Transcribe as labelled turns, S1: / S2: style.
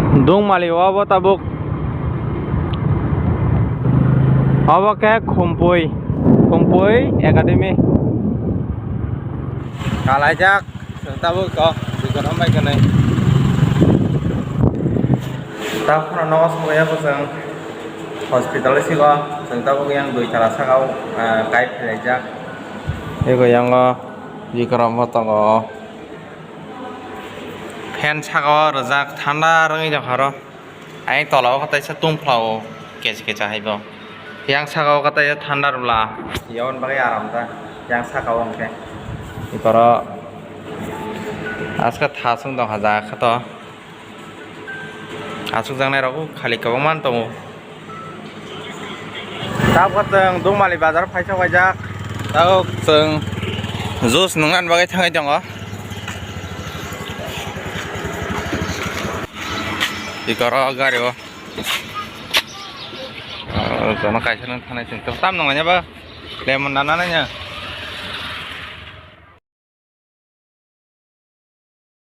S1: Dung maliwa bo tabuk. Apa kayak kumpui akademi. Kalajak tabuk kok juga ramai kene. Tak pernah nongos semuanya pusing. Hospital sih kok, tabuk yang dua cara sakau kait kalajak. Ego yang jika ramah tanggo. Fan sakau rejak thanda rangi jakaro. Aing tolong kata saya tumplau kece haibo. Yang sakau kata ya thanda rula. Yawan pakai aram ta. Yang sakau angke. Ikoro aska thasung dong haja kata. Asuk jang nai ragu khali kawaman tongo. Tap kateng dung mali bazar paisa wajak. Tau jeng jus nungan bagai tangai jongo. Ikoro gario. Karena kaisar nanti tam nonganya ba, lemon danananya.